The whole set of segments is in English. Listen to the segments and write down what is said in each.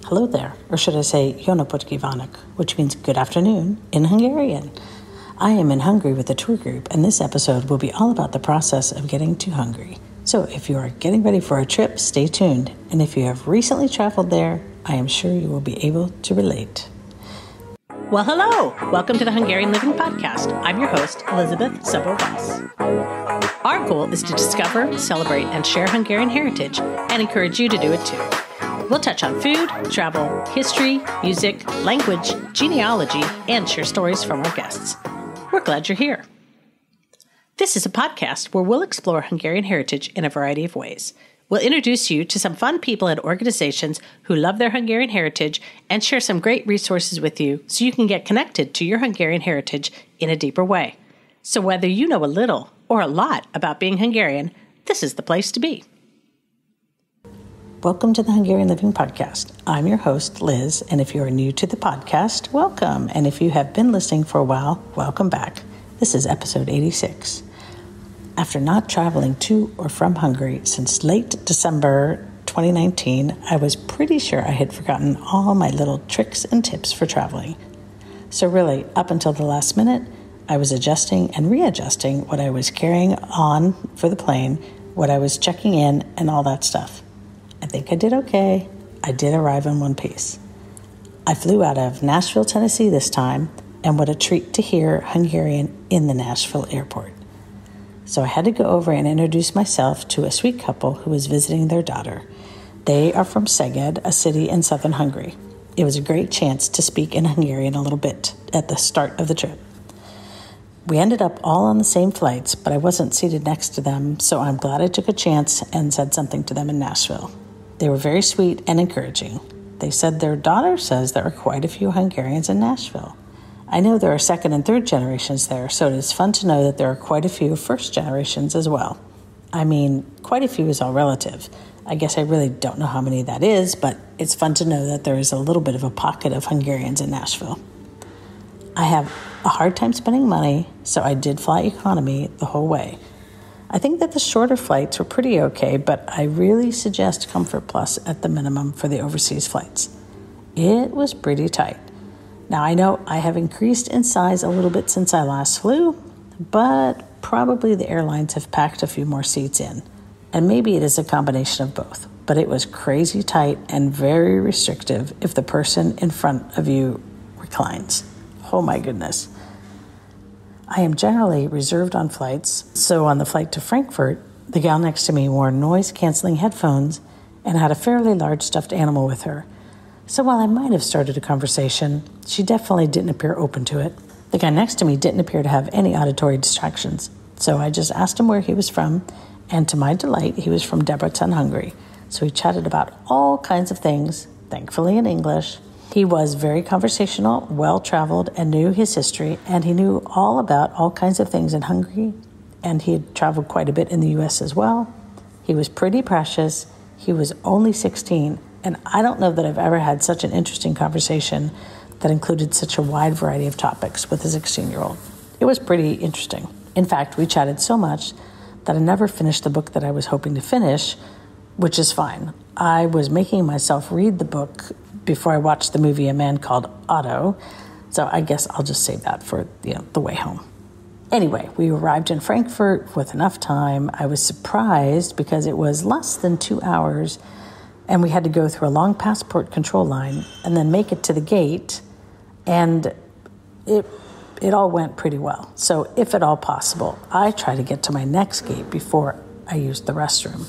Hello there, or should I say Jó napot kívánok, which means good afternoon in Hungarian. I am in Hungary with a tour group, and this episode will be all about the process of getting to Hungary. So if you are getting ready for a trip, stay tuned. And if you have recently traveled there, I am sure you will be able to relate. Well, hello! Welcome to the Hungarian Living Podcast. I'm your host, Elizabeth Sobor-Weiss. Our goal is to discover, celebrate, and share Hungarian heritage, and encourage you to do it too. We'll touch on food, travel, history, music, language, genealogy, and share stories from our guests. We're glad you're here. This is a podcast where we'll explore Hungarian heritage in a variety of ways. We'll introduce you to some fun people and organizations who love their Hungarian heritage and share some great resources with you so you can get connected to your Hungarian heritage in a deeper way. So whether you know a little or a lot about being Hungarian, this is the place to be. Welcome to the Hungarian Living Podcast. I'm your host, Liz, and if you are new to the podcast, welcome. And if you have been listening for a while, welcome back. This is episode 86. After not traveling to or from Hungary since late December 2019, I was pretty sure I had forgotten all my little tricks and tips for traveling. So really, up until the last minute, I was adjusting and readjusting what I was carrying on for the plane, what I was checking in, and all that stuff. I think I did okay. I did arrive in one piece. I flew out of Nashville, Tennessee this time, and what a treat to hear Hungarian in the Nashville airport. So I had to go over and introduce myself to a sweet couple who was visiting their daughter. They are from Szeged, a city in southern Hungary. It was a great chance to speak in Hungarian a little bit at the start of the trip. We ended up all on the same flights, but I wasn't seated next to them, so I'm glad I took a chance and said something to them in Nashville. They were very sweet and encouraging. They said their daughter says there are quite a few Hungarians in Nashville. I know there are second and third generations there, so it is fun to know that there are quite a few first generations as well. I mean, quite a few is all relative. I guess I really don't know how many that is, but it's fun to know that there is a little bit of a pocket of Hungarians in Nashville. I have a hard time spending money, so I did fly economy the whole way. I think that the shorter flights were pretty okay, but I really suggest Comfort Plus at the minimum for the overseas flights. It was pretty tight. Now, I know I have increased in size a little bit since I last flew, but probably the airlines have packed a few more seats in. And maybe it is a combination of both, but it was crazy tight and very restrictive if the person in front of you reclines. Oh my goodness. I am generally reserved on flights, so on the flight to Frankfurt, the gal next to me wore noise-canceling headphones and had a fairly large stuffed animal with her. So while I might have started a conversation, she definitely didn't appear open to it. The guy next to me didn't appear to have any auditory distractions, so I just asked him where he was from, and to my delight, he was from Debrecen, Hungary. So we chatted about all kinds of things, thankfully in English. He was very conversational, well-traveled, and knew his history, and he knew all about all kinds of things in Hungary, and he had traveled quite a bit in the U.S. as well. He was pretty precious. He was only 16, and I don't know that I've ever had such an interesting conversation that included such a wide variety of topics with a 16-year-old. It was pretty interesting. In fact, we chatted so much that I never finished the book that I was hoping to finish, which is fine. I was making myself read the book before I watched the movie A Man Called Otto, so I guess I'll just save that for the way home. Anyway, we arrived in Frankfurt with enough time. I was surprised because it was less than 2 hours, and we had to go through a long passport control line and then make it to the gate, and it all went pretty well. So if at all possible, I try to get to my next gate before I used the restroom.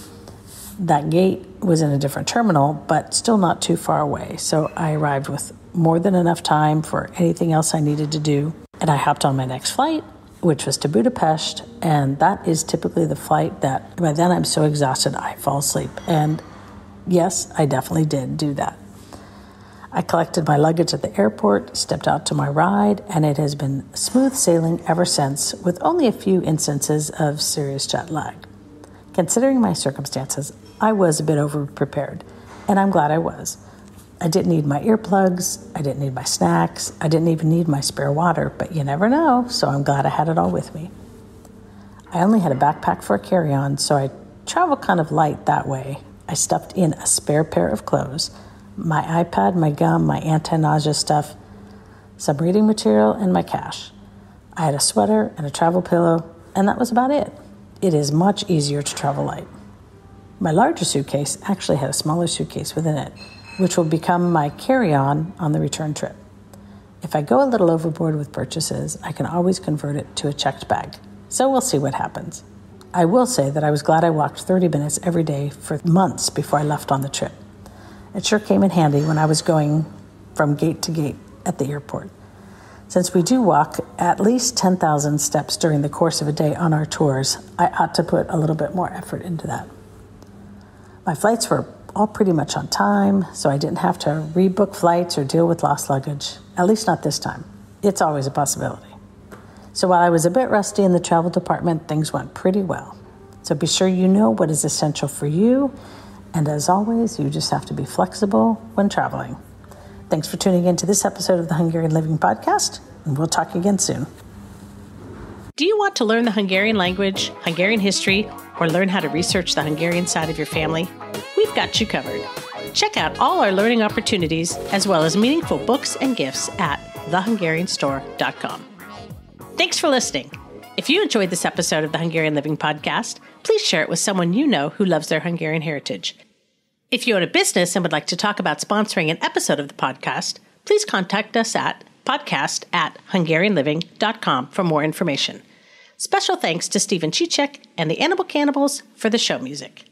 That gate was in a different terminal, but still not too far away. So I arrived with more than enough time for anything else I needed to do. And I hopped on my next flight, which was to Budapest. And that is typically the flight that by then I'm so exhausted I fall asleep. And yes, I definitely did do that. I collected my luggage at the airport, stepped out to my ride, and it has been smooth sailing ever since, with only a few instances of serious jet lag. Considering my circumstances, I was a bit over-prepared, and I'm glad I was. I didn't need my earplugs, I didn't need my snacks, I didn't even need my spare water, but you never know, so I'm glad I had it all with me. I only had a backpack for a carry-on, so I traveled kind of light that way. I stuffed in a spare pair of clothes, my iPad, my gum, my anti-nausea stuff, some reading material, and my cash. I had a sweater and a travel pillow, and that was about it. It is much easier to travel light. My larger suitcase actually had a smaller suitcase within it, which will become my carry-on on the return trip. If I go a little overboard with purchases, I can always convert it to a checked bag. So we'll see what happens. I will say that I was glad I walked 30 minutes every day for months before I left on the trip. It sure came in handy when I was going from gate to gate at the airport. Since we do walk at least 10,000 steps during the course of a day on our tours, I ought to put a little bit more effort into that. My flights were all pretty much on time, so I didn't have to rebook flights or deal with lost luggage, at least not this time. It's always a possibility. So while I was a bit rusty in the travel department, things went pretty well. So be sure you know what is essential for you, and as always, you just have to be flexible when traveling. Thanks for tuning in to this episode of the Hungarian Living Podcast, and we'll talk again soon. Do you want to learn the Hungarian language, Hungarian history, or learn how to research the Hungarian side of your family? We've got you covered. Check out all our learning opportunities, as well as meaningful books and gifts at thehungarianstore.com. Thanks for listening. If you enjoyed this episode of the Hungarian Living Podcast, please share it with someone you know who loves their Hungarian heritage. If you own a business and would like to talk about sponsoring an episode of the podcast, please contact us at podcast@hungarianliving.com for more information. Special thanks to Stephen Chichek and the Animal Cannibals for the show music.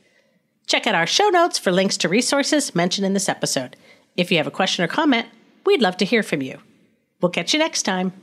Check out our show notes for links to resources mentioned in this episode. If you have a question or comment, we'd love to hear from you. We'll catch you next time.